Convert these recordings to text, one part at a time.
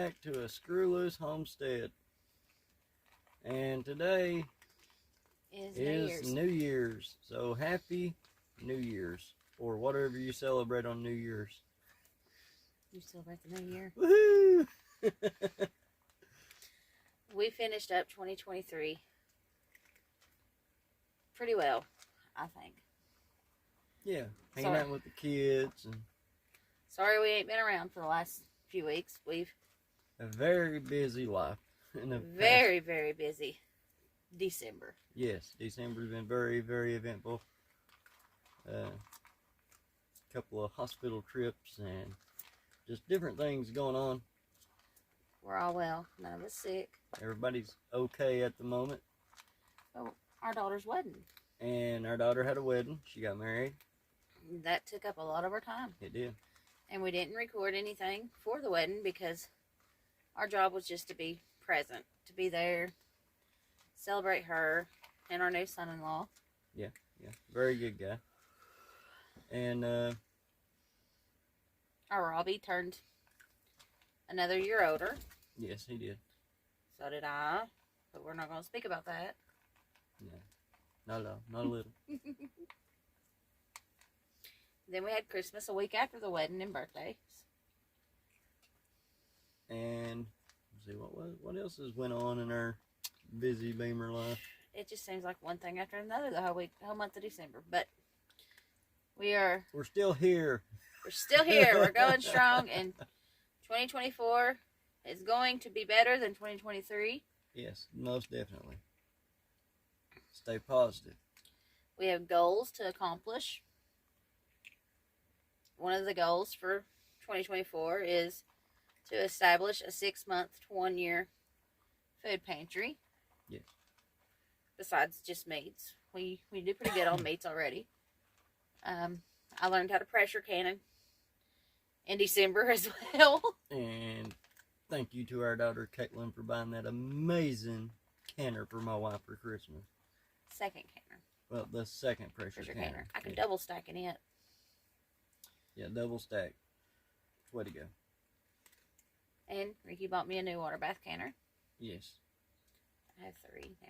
back to a Screw Loose Homestead. And today is New Year's. So happy New Year's, or whatever you celebrate on New Year's. You celebrate the New Year? Woohoo! We finished up 2023 pretty well, I think. Yeah, hanging out with the kids. And sorry we ain't been around for the last few weeks. We've a very busy life. Very busy December. Yes, December's been very, very eventful. Couple of hospital trips and just different things going on. We're all well. None of us sick. Everybody's okay at the moment. Oh, our daughter's wedding. And our daughter had a wedding. She got married. That took up a lot of our time. It did. And we didn't record anything for the wedding because our job was just to be present, to be there, celebrate her and our new son-in-law. Yeah. Very good guy. And our Robbie turned another year older. Yes, he did. So did I, but we're not going to speak about that. No, not at all. Not a little. Then we had Christmas a week after the wedding and birthdays. And let's see what else has went on in our busy Beamer life. It just seems like one thing after another the whole month of December. But we're still here. We're still here. We're going strong, and 2024 is going to be better than 2023. Yes, most definitely. Stay positive. We have goals to accomplish. One of the goals for 2024 is to establish a 6-month to 1-year food pantry. Yes. Besides just meats. We do pretty good on meats already. I learned how to pressure cannon in December as well. And thank you to our daughter Caitlin for buying that amazing canner for my wife for Christmas. Second canner. Well, the second pressure canner. I can double stack in it. Yeah, double stack. Way to go. And Ricky bought me a new water bath canner. Yes. I have 3 now.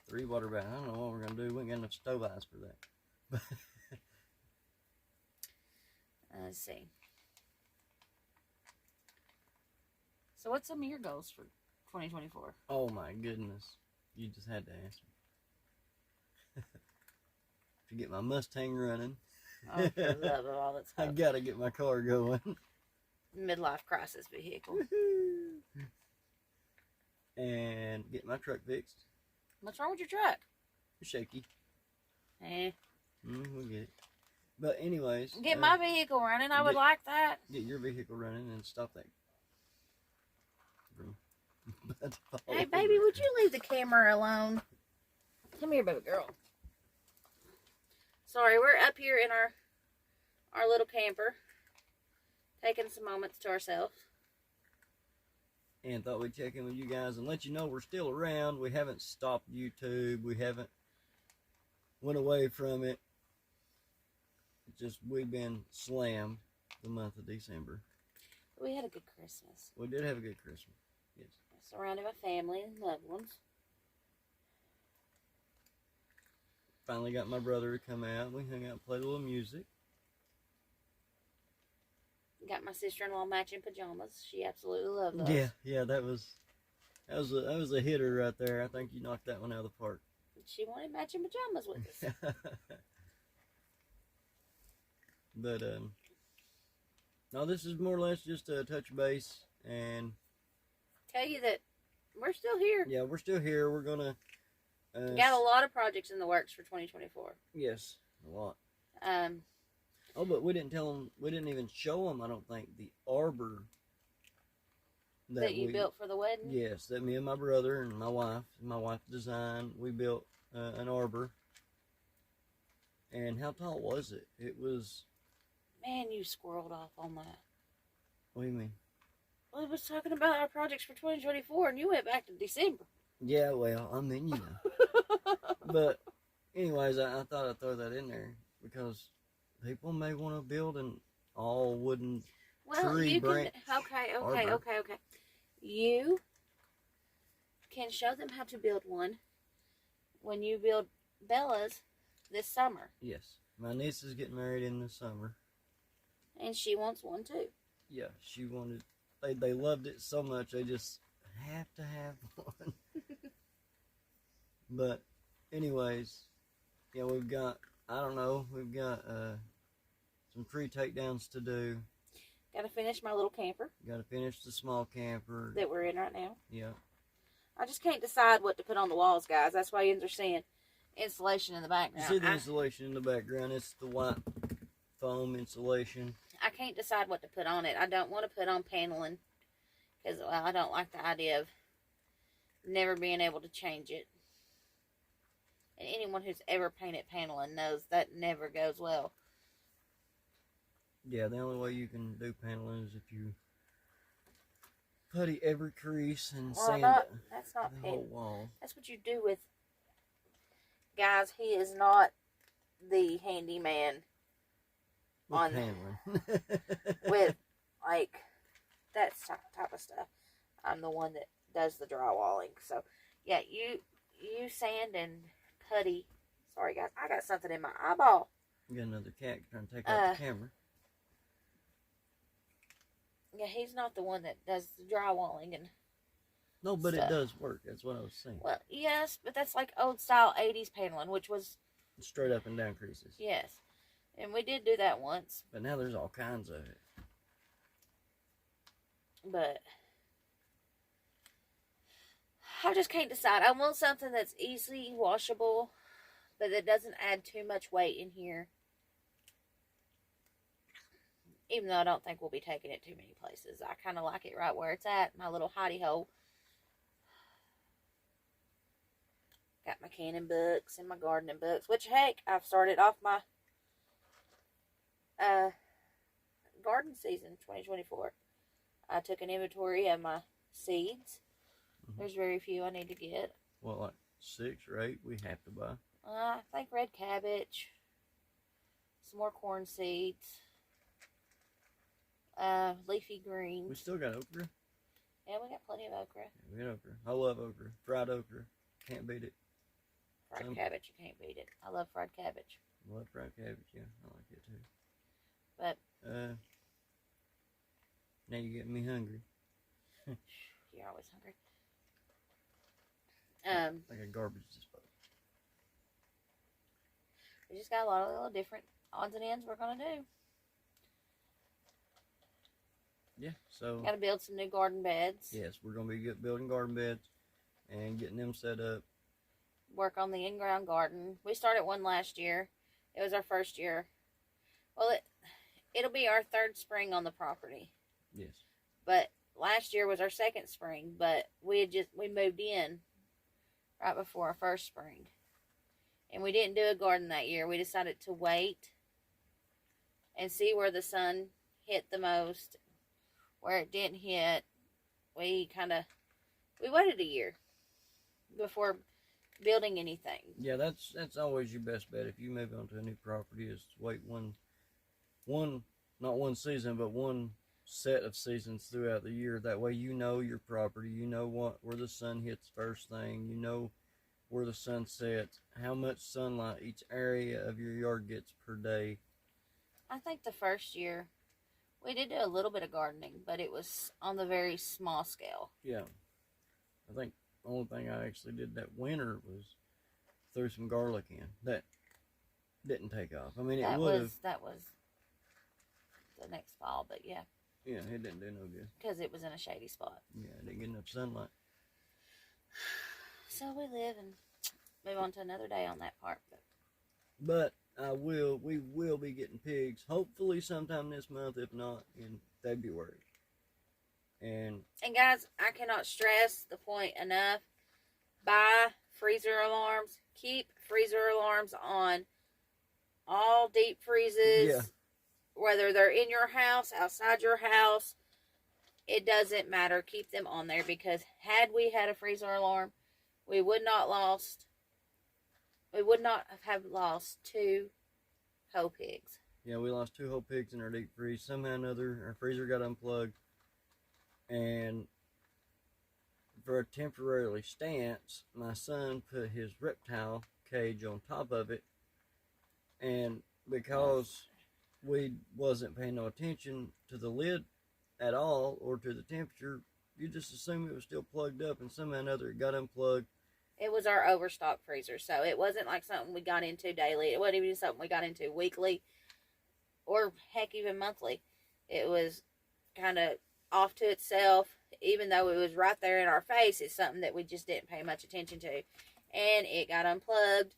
3 water baths. I don't know what we're going to do. We ain't got enough stove ice for that. Let's see. So what's some of your goals for 2024? Oh my goodness. You just had to answer. To get my Mustang running. Oh, for the love of all that's I hope. gotta get my car going. Midlife crisis vehicle. And get my truck fixed. What's wrong with your truck? It's shaky. We'll We'll get it. But anyways. get my vehicle running. I would like that. Get your vehicle running and stop that. Hey, baby, would you leave the camera alone? Come here, baby girl. Sorry, we're up here in our little camper, taking some moments to ourselves. And thought we'd check in with you guys and let you know we're still around. We haven't stopped YouTube. We haven't went away from it. Just we've been slammed the month of December. We had a good Christmas. We did have a good Christmas. Yes. Surrounded by family and loved ones. Finally got my brother to come out. We hung out and played a little music. Got my sister-in-law matching pajamas. She absolutely loved those. Yeah, that was a hitter right there. I think you knocked that one out of the park. She wanted matching pajamas with us. But no, this is more or less just a touch base and tell you that we're still here. Yeah, we're still here. We're gonna got a lot of projects in the works for 2024. Yes, a lot. Oh, but we didn't tell them. We didn't even show them. I don't think the arbor that you built for the wedding. Yes, that me and my brother and my wife designed. We built an arbor. And how tall was it? It was. Man, you squirreled off on that. What do you mean? Well, I was talking about our projects for 2024, and you went back to December. Yeah, well, I mean, you know. But, anyways, I thought I'd throw that in there because people may want to build an all wooden tree branch. Okay. you can show them how to build one when you build Bella's this summer. Yes. My niece is getting married in the summer. And she wants one too. Yeah, she wanted, they loved it so much, they just have to have one. But, anyways, yeah, we've got, I don't know, we've got some tree takedowns to do. Got to finish my little camper. Got to finish the small camper. That we're in right now. Yeah. I just can't decide what to put on the walls, guys. That's why you understand insulation in the background. You see the insulation in the background? It's the white foam insulation. I can't decide what to put on it. I don't want to put on paneling because I don't like the idea of never being able to change it. And anyone who's ever painted paneling knows that never goes well. Yeah, the only way you can do paneling is if you putty every crease and sand that's not the whole wall. That's what you do with... Guys, he is not the handyman With on paneling. with, like, that type of stuff. I'm the one that does the drywalling. So, yeah, you sand and putty. Sorry, guys. I got something in my eyeball. You got another cat trying to take out the camera. Yeah, he's not the one that does the drywalling and No, but stuff. it does work. That's what I was saying. Well, yes, but that's like old style 80s paneling, which was... Straight up and down creases. Yes. And we did do that once. But now there's all kinds of it. But I just can't decide. I want something that's easily washable, but that doesn't add too much weight in here. Even though I don't think we'll be taking it too many places. I kind of like it right where it's at. My little hidey hole. Got my canning books and my gardening books. Which, heck, I've started off my garden season 2024. I took an inventory of my seeds. Mm-hmm. There's very few I need to get. Well, like 6 or 8 we have to buy. I think red cabbage. Some more corn seeds. Leafy greens. We still got okra. Yeah, we got plenty of okra. Yeah, we got okra. I love okra. Fried okra. Can't beat it. Fried cabbage, you can't beat it. I love fried cabbage. I love fried cabbage, yeah. I like it too. But now you're getting me hungry. You're always hungry. Like a garbage disposal. We just got a lot of little different odds and ends we're gonna do. Yeah, so got to build some new garden beds. Yes, we're gonna be building garden beds and getting them set up. Work on the in-ground garden. We started one last year. It was our first year. Well, it'll be our 3rd spring on the property. Yes. But last year was our 2nd spring. But we moved in right before our 1st spring, and we didn't do a garden that year. We decided to wait and see where the sun hit the most. Where it didn't hit, we waited a year before building anything. Yeah, that's always your best bet if you move onto a new property, is to wait not one season, but one set of seasons throughout the year. That way you know your property, you know where the sun hits first thing, you know where the sun sets, how much sunlight each area of your yard gets per day. I think the first year we did do a little bit of gardening, but it was on the very small scale. Yeah. I think the only thing I actually did that winter was threw some garlic in. That didn't take off. I mean, it would have. That was the next fall, but yeah. Yeah, it didn't do no good. Because it was in a shady spot. Yeah, it didn't get enough sunlight. So we live and move on to another day on that part. But we will be getting pigs, hopefully sometime this month, if not in February. And guys, I cannot stress the point enough. Buy freezer alarms. Keep freezer alarms on all deep freezes. Yeah. Whether they're in your house, outside your house, it doesn't matter. Keep them on there, because had we had a freezer alarm, we would not have lost 2 whole pigs. Yeah, we lost 2 whole pigs in our deep freeze. Somehow or another, our freezer got unplugged, and for a temporary stance, my son put his reptile cage on top of it, and because we wasn't paying no attention to the lid at all or to the temperature, you just assume it was still plugged up, and somehow or another it got unplugged. It was our overstock freezer, so it wasn't like something we got into daily. It wasn't even something we got into weekly or heck even monthly. It was kind of off to itself, even though it was right there in our face. It's something that we just didn't pay much attention to, and it got unplugged.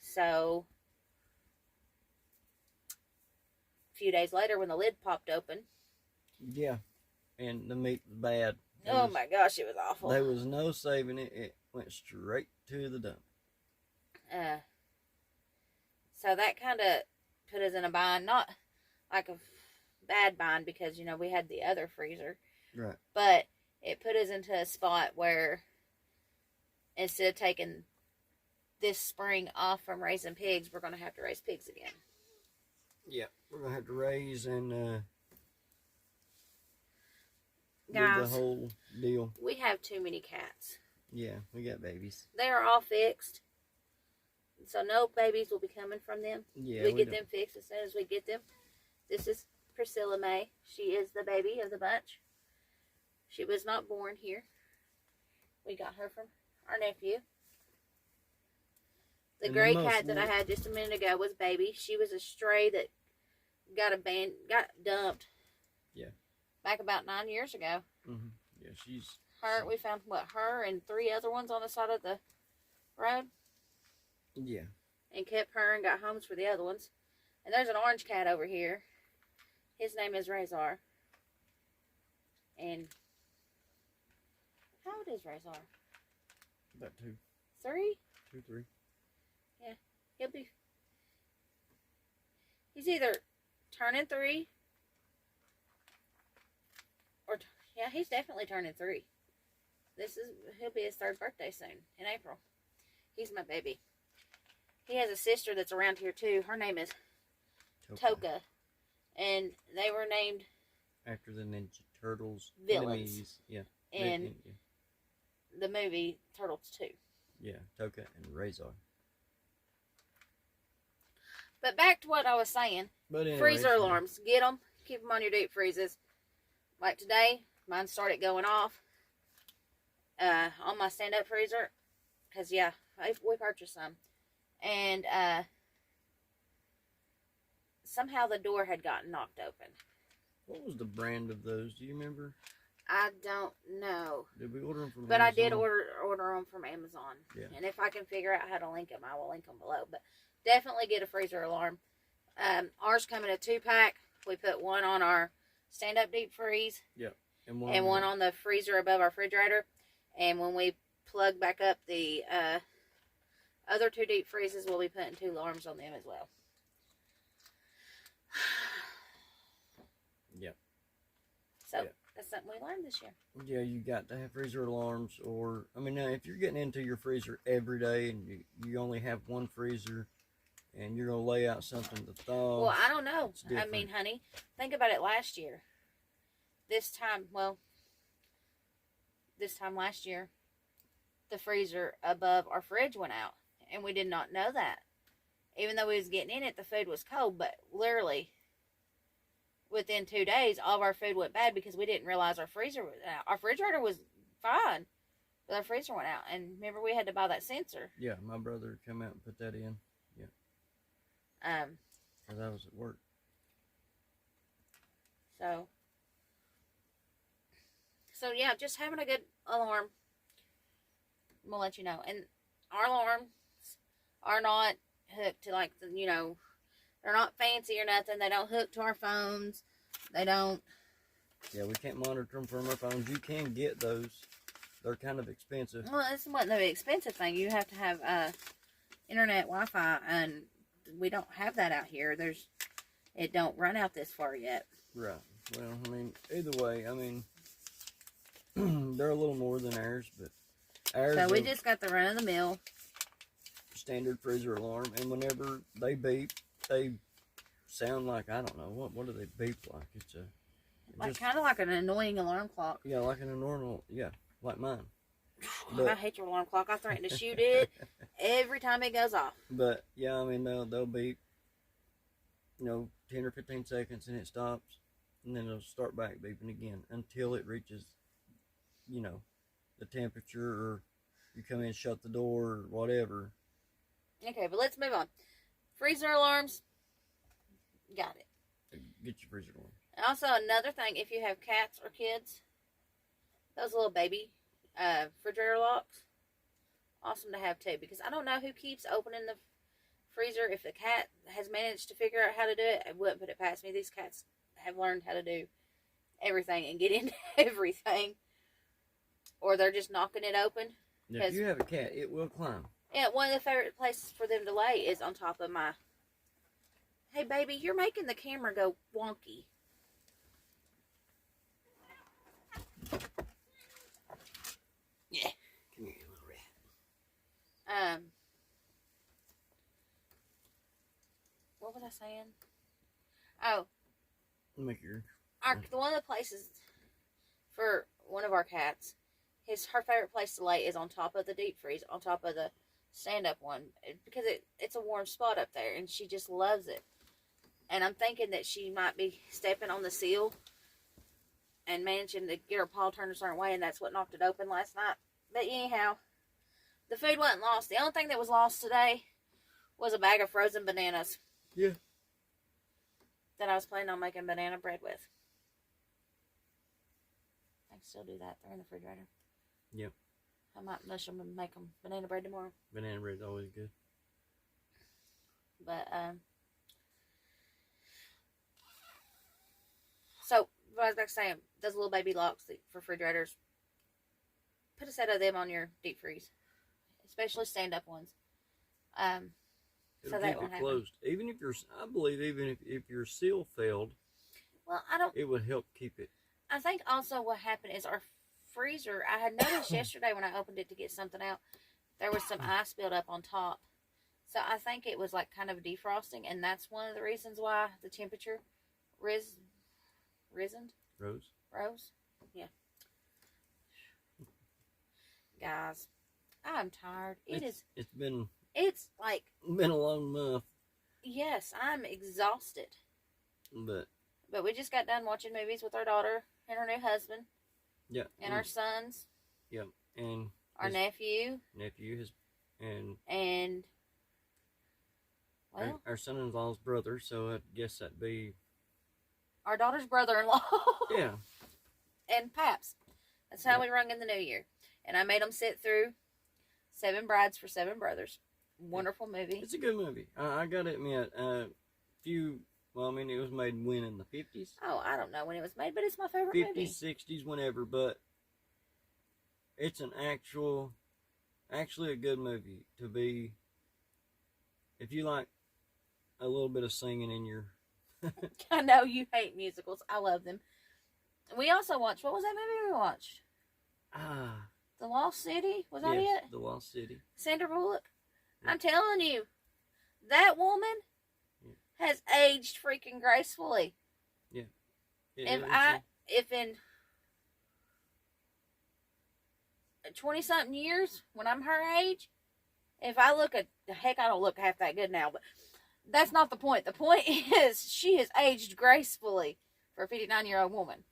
So a few days later, when the lid popped open, yeah, and the meat was bad. My gosh, it was awful. There was no saving it. It went straight to the dump. So that kind of put us in a bind. Not like a bad bind because, you know, we had the other freezer. Right. But it put us into a spot where instead of taking this spring off from raising pigs, we're going to have to raise pigs again. Yeah, we're going to have to raise and do Guys, the whole deal. we have too many cats. Yeah, we got babies. They are all fixed. So no babies will be coming from them. Yeah, we get them fixed as soon as we get them. This is Priscilla May. She is the baby of the bunch. She was not born here. We got her from our nephew. The gray cat that I had just a minute ago was baby. She was a stray that got dumped. Yeah. Back about 9 years ago. Mm-hmm. Yeah, she's... We found, her and 3 other ones on the side of the road? Yeah. And kept her and got homes for the other ones. And there's an orange cat over here. His name is Razor. And how old is Razor? About 2. 3? 2, 3. Yeah. He's either turning 3 or, yeah, he's definitely turning 3. He'll be his 3rd birthday soon, in April. He's my baby. He has a sister that's around here too. Her name is Toka. And they were named after the Ninja Turtles villains. Enemies. Yeah. In the movie Turtles 2. Yeah, Toka and Razor. But back to what I was saying. But anyway, freezer alarms. Get them. Keep them on your deep freezes. Like today, mine started going off on my stand-up freezer. Because, yeah, we purchased some. And somehow the door had gotten knocked open. What was the brand of those? Do you remember? I don't know. Did we order them from But Amazon? I did order them from Amazon. Yeah. And if I can figure out how to link them, I will link them below. But definitely get a freezer alarm. Ours come in a 2-pack. We put one on our stand-up deep freeze. Yeah. And one on the freezer above our refrigerator. And when we plug back up the other 2 deep freezes, we'll be putting 2 alarms on them as well. Yep. So that's something we learned this year. Yeah, you got to have freezer alarms, or I mean, now if you're getting into your freezer every day and you only have one freezer, and you're gonna lay out something to thaw. Well, I don't know. I mean, honey, think about it. Last year, this time last year, the freezer above our fridge went out, and we did not know that. Even though we was getting in it, the food was cold, but literally within 2 days, all of our food went bad because we didn't realize our freezer was out. Our refrigerator was fine, but our freezer went out. And remember, we had to buy that sensor. Yeah, my brother come out and put that in. Yeah. Because I was at work. So yeah, just having a good alarm will let you know. And our alarms are not hooked to they're not fancy or nothing. They don't hook to our phones. They don't. Yeah, we can't monitor them from our phones. You can get those. They're kind of expensive. Well, it's not the expensive thing. You have to have internet Wi-Fi, and we don't have that out here. It don't run out this far yet. Right. Well, I mean, either way, I mean, they're a little more than ours, but ours. So we just got the run-of-the-mill standard freezer alarm, and whenever they beep, they sound like, I don't know, what do they beep like? It's a Like kind of like an annoying alarm clock. Yeah, like an normal. Yeah, like mine. I hate your alarm clock. I threaten to shoot it every time it goes off. But yeah, I mean they'll beep, 10 or 15 seconds and it stops, and then it'll start back beeping again until it reaches, the temperature, or you come in, shut the door, or whatever. Okay, but let's move on. Freezer alarms. Got it. Get your freezer alarm. Also, another thing, if you have cats or kids, those little baby refrigerator locks, awesome to have too, because I don't know who keeps opening the freezer. If the cat has managed to figure out how to do it, I wouldn't put it past me. These cats have learned how to do everything and get into everything, or they're just knocking it open. Now, if you have a cat, it will climb. Yeah, one of the favorite places for them to lay is on top of my... Hey, baby, you're making the camera go wonky. Yeah. Come here, you little rat. What was I saying? Oh. Make your... One of the places for one of our cats, her favorite place to lay is on top of the deep freeze, on top of the stand-up one, because it's a warm spot up there, and she just loves it. And I'm thinking that she might be stepping on the seal and managing to get her paw turned a certain way, and that's what knocked it open last night. But anyhow, the food wasn't lost. The only thing that was lost today was a bag of frozen bananas. Yeah. That I was planning on making banana bread with. I can still do that. They're in the refrigerator. Yep. I might mush them and make them banana bread tomorrow. Banana bread's always good. But, so, what I was about to say, those little baby locks for refrigerators, put a set of them on your deep freeze. Especially stand-up ones. It'll keep it closed. Even if I believe if your seal failed, well, it would help keep it. I think also what happened is our freezer, I had noticed yesterday when I opened it to get something out, there was some ice built up on top. So I think it was like kind of defrosting, and that's one of the reasons why the temperature rose? Yeah. Guys, I'm tired. It's been a long month. Yes, I'm exhausted. But we just got done watching movies with our daughter and her new husband. Yeah. And our sons. Yeah. And our nephew. And well, our son-in-law's brother, so I guess that'd be our daughter's brother-in-law. Yeah. And Paps. That's how we rung in the new year. And I made them sit through 7 Brides for 7 Brothers. Wonderful movie. It's a good movie. I gotta admit, it was made when, in the 50s? Oh, I don't know when it was made, but it's my favorite 50s, movie. 60s, whenever, but it's actually a good movie to be, if you like a little bit of singing in your... I know you hate musicals. I love them. We also watched, what was that movie we watched? The Lost City? Was that it? The Lost City. Sandra Bullock? Yeah. I'm telling you, that woman has aged freaking gracefully. Yeah. If in 20-something years, when I'm her age, if I look at, heck, I don't look half that good now, but that's not the point. The point is she has aged gracefully for a 59-year-old woman.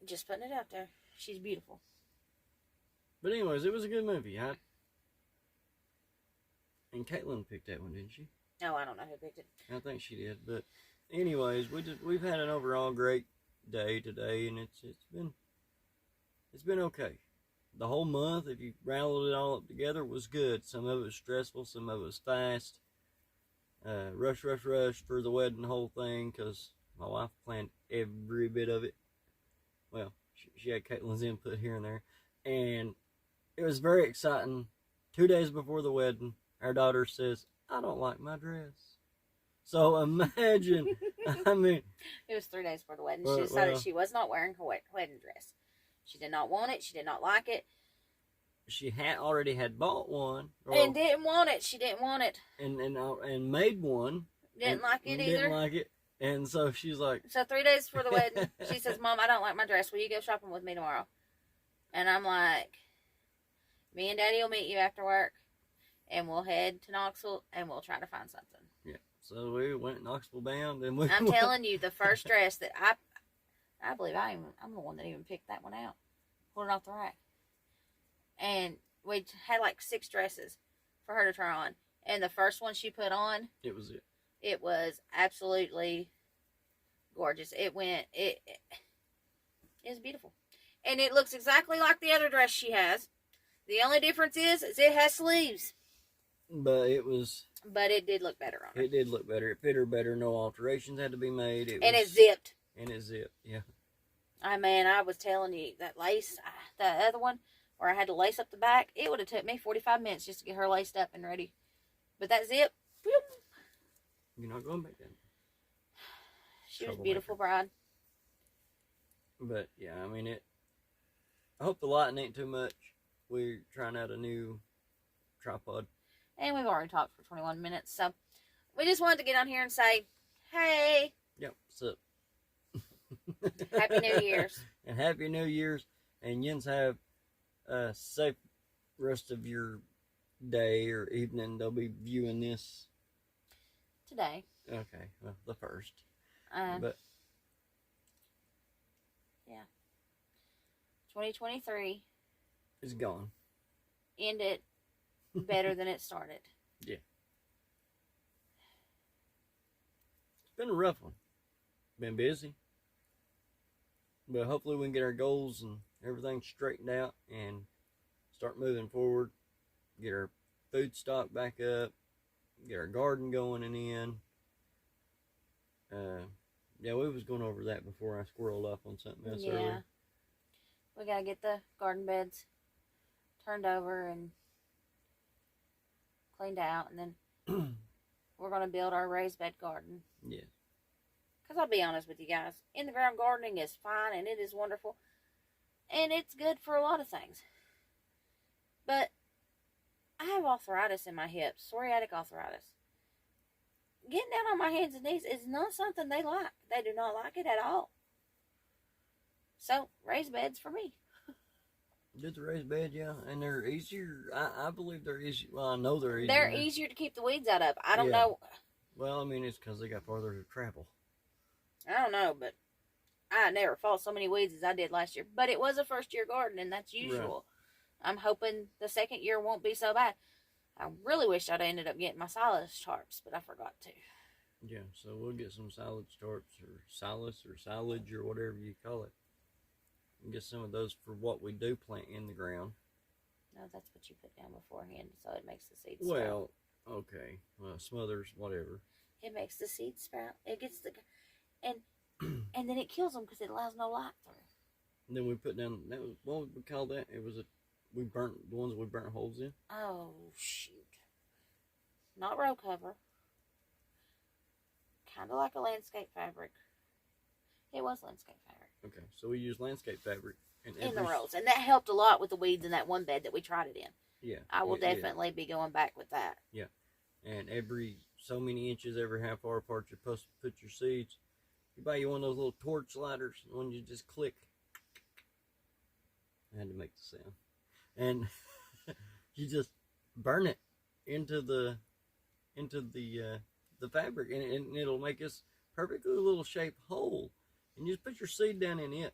Just putting it out there. She's beautiful. But anyways, it was a good movie. And Caitlin picked that one, didn't she? No, I don't know who picked it. I think she did. But anyways, we've had an overall great day today, and it's been okay. The whole month, if you rattled it all up together, was good. Some of it was stressful, some of it was fast. Rush for the wedding, the whole thing, because my wife planned every bit of it. Well, she had Caitlin's input here and there. And it was very exciting. 2 days before the wedding, our daughter says, "I don't like my dress." So imagine, I mean. It was 3 days before the wedding. She decided she was not wearing her wedding dress. She did not want it. She did not like it. She already had bought one. And didn't want it. She didn't want it. And made one. Didn't like it either. Didn't like it. And so she's like, So 3 days before the wedding, she says, Mom, I don't like my dress. Will you go shopping with me tomorrow? And I'm like, me and Daddy will meet you after work, and we'll head to Knoxville, and we'll try to find something. yeah. So we went Knoxville bound, and we. I'm telling you, the first dress that I believe I'm the one that even picked that one out, pulled it off the rack, and we had like 6 dresses for her to try on, and the first one she put on, It was it. it was absolutely gorgeous. It was beautiful, and it looks exactly like the other dress she has. The only difference is it has sleeves. But it was. But it did look better on her. It did look better. It fit her better. No alterations had to be made. It zipped. And it zipped. Yeah. I was telling you that lace, that other one, where I had to lace up the back, it would have took me 45 minutes just to get her laced up and ready. But that zip, whoop, You're not going back then. she was a beautiful bride. But yeah, I mean it. I hope the lighting ain't too much. We're trying out a new tripod. And we've already talked for 21 minutes, so we just wanted to get on here and say, hey. Yep, what's up? Happy New Year's. And Happy New Year's. And yins have a safe rest of your day or evening. They'll be viewing this Today. Okay, well, the first. But yeah. 2023. It's gone. Ended better than it started. Yeah. It's been a rough one. Been busy. But hopefully we can get our goals and everything straightened out and start moving forward. Get our food stock back up. Get our garden going and in. Yeah, we was going over that before I squirreled up on something else earlier. We gotta get the garden beds turned over and cleaned out, and then we're gonna build our raised bed garden. Yeah. Because I'll be honest with you guys, in the ground gardening is fine and it is wonderful, and it's good for a lot of things. But I have arthritis in my hips, psoriatic arthritis. Getting down on my hands and knees is not something they like. They do not like it at all. So, raised beds for me. Did the raised bed, yeah, and they're easier. I believe they're easier. Well, I know they're easier. They're easier to keep the weeds out of. I don't know. Well, I mean, it's because they got farther to travel. I don't know, but I never fought so many weeds as I did last year. But it was a first-year garden, and that's usual. Right. I'm hoping the second year won't be so bad. I really wish I'd ended up getting my silage tarps, but I forgot to. Yeah, so we'll get some silage tarps or silage or whatever you call it. And get some of those for what we do plant in the ground. No, that's what you put down beforehand, so it makes the seeds sprout. Well, okay. Well, smothers, whatever. It makes the seeds sprout. It gets the... And then it kills them because it allows no light through. And then we put down... What would we call that? It was we burnt the ones we burnt holes in. Oh, shoot. Not row cover. Kind of like a landscape fabric. It was landscape fabric. Okay, so we used landscape fabric. In the rows. And that helped a lot with the weeds in that one bed that we tried it in. Yeah. I will definitely be going back with that. Yeah. And every so many inches, every half hour apart, you're supposed to put your seeds. You buy you one of those little torch lighters, the one you just click. I had to make the sound. And you just burn it into the fabric, and it'll make this perfectly little shaped hole. And you just put your seed down in it.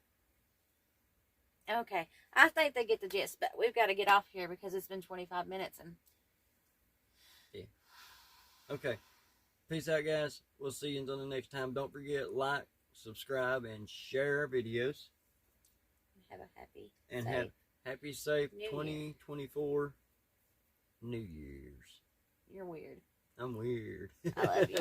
Okay. I think they get the gist, but we've got to get off here because it's been 25 minutes. And yeah. Okay. Peace out, guys. We'll see you until the next time. Don't forget, like, subscribe, and share our videos. Have a happy, safe New 2024 New Year's. You're weird. I'm weird. I love you.